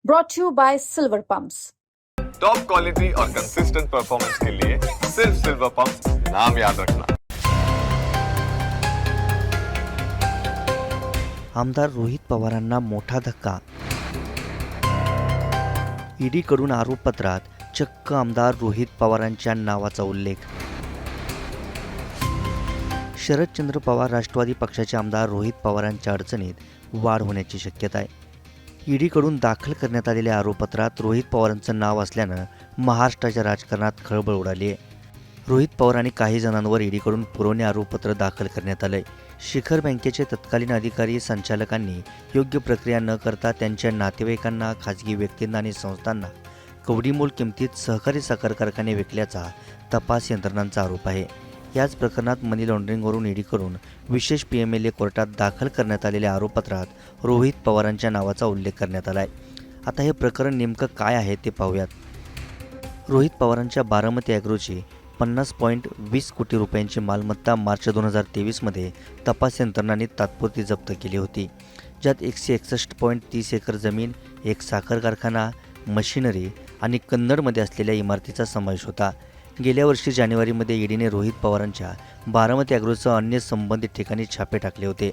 brought to you by Silver Pumps. Top quality और consistent performance के लिए सिर्फ silver pump नाम याद रखना। आमदार रोहित पवारांना मोठा धक्का। ईडीकडून आरोपपत्रात चक्क आमदार रोहित पवारांच्या नावाचा उल्लेख। शरदचंद्र पवार राष्ट्रवादी पक्षाचे आमदार रोहित पवारांच्या अडचणीत वाढ होण्याची शक्यता आहे। ईडीकडून दाखल करण्यात आलेल्या आरोपपत्रात रोहित पवारांचं नाव असल्यानं महाराष्ट्राच्या राजकारणात खळबळ उडाली आहे। रोहित पवार आणि काही जणांवर ईडीकडून पुरवणी आरोपपत्र दाखल करण्यात आलंय। शिखर बँकेचे तत्कालीन अधिकारी संचालकांनी योग्य प्रक्रिया न करता त्यांच्या नातेवाईकांना, खाजगी व्यक्तींना आणि संस्थांना कवडीमोल किमतीत सहकारी साखर कारखाने विकल्याचा तपास यंत्रणांचा आरोप आहे। याच प्रकरणात मनी लॉन्ड्रिंगवरून ईडीकडून विशेष PMLA कोर्टात दाखल करण्यात आलेल्या आरोपपत्रात रोहित पवारांच्या नावाचा उल्लेख करण्यात आला आहे। आता हे प्रकरण नेमकं काय आहे ते पाहूयात। रोहित पवारांच्या बारामती ॲग्रोची 50.20 कोटी रुपयांची मालमत्ता मार्च 2023 मध्ये तपास यंत्रणांनी तात्पुरती जप्त केली होती, ज्यात 161.30 एकर जमीन, एक साखर कारखाना, मशिनरी आणि कन्नडमध्ये असलेल्या इमारतीचा समावेश होता। गेल्या वर्षी जानेवारीमध्ये ईडीने रोहित पवारांच्या बारामती ॲग्रोसह अन्य संबंधित ठिकाणी छापे टाकले होते।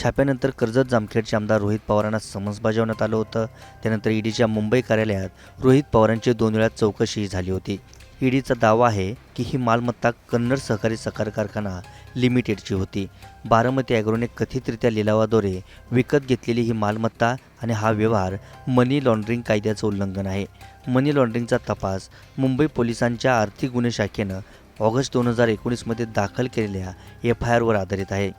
छाप्यानंतर कर्जत जामखेडचे आमदार रोहित पवारांना समन्स बजावण्यात आलं होतं। त्यानंतर ईडीच्या मुंबई कार्यालयात रोहित पवारांची 2 वेळा चौकशी झाली होती। ईडीचा दावा आहे की ही मालमत्ता कन्नड सहकारी साखर कारखाना लिमिटेडची होती। बारामती ॲग्रोने कथितरित्या लिलावाद्वारे विकत घेतलेली ही मालमत्ता आणि हा व्यवहार मनी लॉन्ड्रिंग कायद्याचं उल्लंघन आहे। मनी लॉन्ड्रिंगचा तपास मुंबई पोलिसांच्या आर्थिक गुन्हे शाखेनं ऑगस्ट 2019 मध्ये दाखल केलेल्या FIR वर आधारित आहे।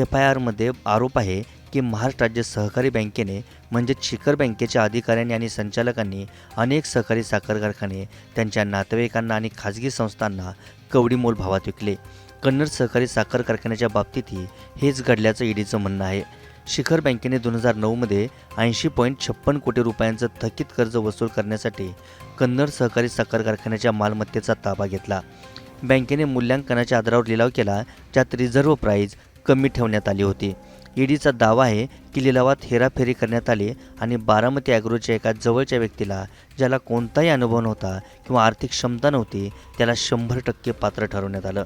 FIR मध्ये आरोप आहे की महाराष्ट्र राज्य सहकारी बँकेने म्हणजेच शिखर बँकेच्या अधिकाऱ्यांनी आणि संचालकांनी अनेक सहकारी साखर कारखाने त्यांच्या नातेवाईकांना आणि खाजगी संस्थांना कवडीमोल भावात विकले। कन्नड सहकारी साखर कारखान्याच्या बाबतीतही हेच घडल्याचं ईडीचं म्हणणं आहे। शिखर बँकेने 2009 मध्ये 80.56 कोटी रुपयांचं थकीत कर्ज वसूल करण्यासाठी कन्नड सहकारी साखर कारखान्याच्या मालमत्तेचा ताबा घेतला। बँकेने मूल्यांकनाच्या आधारावर लिलाव केला, ज्यात रिझर्व्ह प्राईज कमी ठेवण्यात आली होती। ईडीचा दावा आहे की लिलावात हेराफेरी करण्यात आली आणि बारामती ॲग्रोच्या एका जवळच्या व्यक्तीला, ज्याला कोणताही अनुभव नव्हता किंवा आर्थिक क्षमता नव्हती, त्याला 100% पात्र ठरवण्यात आलं।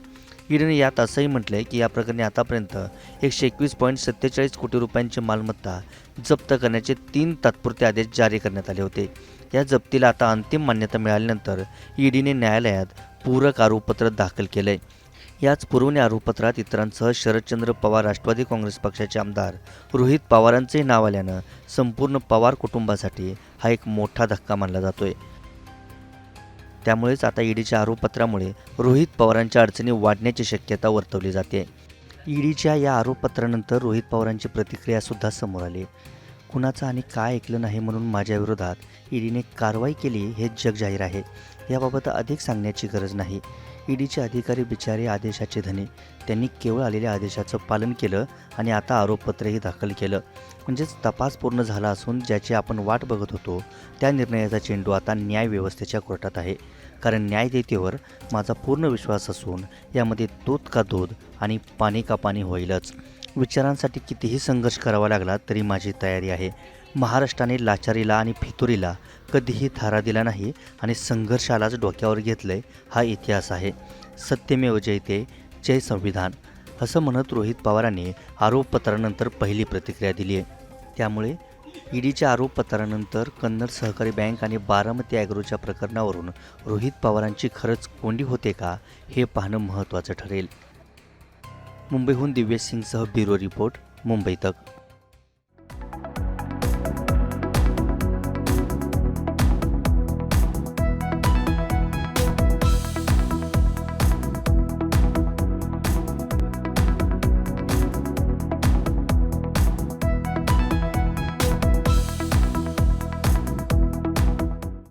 ईडीने यात असंही म्हटलंय की या प्रकरणी आतापर्यंत 121.47 कोटी रुपयांची मालमत्ता जप्त करण्याचे 3 तात्पुरते आदेश जारी करण्यात आले होते। या जप्तीला आता अंतिम मान्यता मिळाल्यानंतर ईडीने न्यायालयात पूरक आरोपपत्र दाखल केलंय। याच पुरवणी आरोपपत्रात इतरांसह शरदचंद्र पवार राष्ट्रवादी काँग्रेस पक्षाचे आमदार रोहित पवारांचेही नाव आल्यानं संपूर्ण पवार कुटुंबासाठी हा एक मोठा धक्का मानला जातोय। त्यामुळेच आता ईडीच्या आरोपपत्रामुळे रोहित पवारांच्या अडचणी वाढण्याची शक्यता वर्तवली जाते। ईडीच्या या आरोपपत्रानंतर रोहित पवारांची प्रतिक्रिया सुद्धा समोर आली। कुणाचं आणि काय ऐकलं नाही म्हणून माझ्या विरोधात ईडीने कारवाई केली हे जग जाहीर आहे। याबाबत अधिक सांगण्याची गरज नाही। ईडीचे अधिकारी बिचारे आदेशाचे धनी, त्यांनी केवळ आलेल्या आदेशाचं पालन केलं आणि आता आरोपपत्रही दाखल केलं। म्हणजेच तपास पूर्ण झाला असून ज्याची आपण वाट बघत होतो त्या निर्णयाचा चेंडू आता न्यायव्यवस्थेच्या कोर्टात आहे। कारण न्यायदेतेवर माझा पूर्ण विश्वास असून यामध्ये दूध का दूध आणि पाणी का पाणी होईलच। विचारांसाठी कितीही संघर्ष करावा लागला तरी माझी तयारी आहे। महाराष्ट्राने लाचारीला आणि फितुरीला कधीही थारा दिला नाही आणि संघर्षालाच डोक्यावर घेतलंय, हा इतिहास आहे। सत्यमेव जयते, जय संविधान, असं म्हणत रोहित पवारांनी आरोपपत्रानंतर पहिली प्रतिक्रिया दिली आहे। त्यामुळे ईडीच्या आरोपपत्रानंतर कन्नड सहकारी बँक आणि बारामती ॲग्रोच्या प्रकरणावरून रोहित पवारांची खरंच कोंडी होते का हे पाहणं महत्त्वाचं ठरेल। मुंबईहून दिव्यसिंगसह ब्युरो रिपोर्ट, मुंबई तक।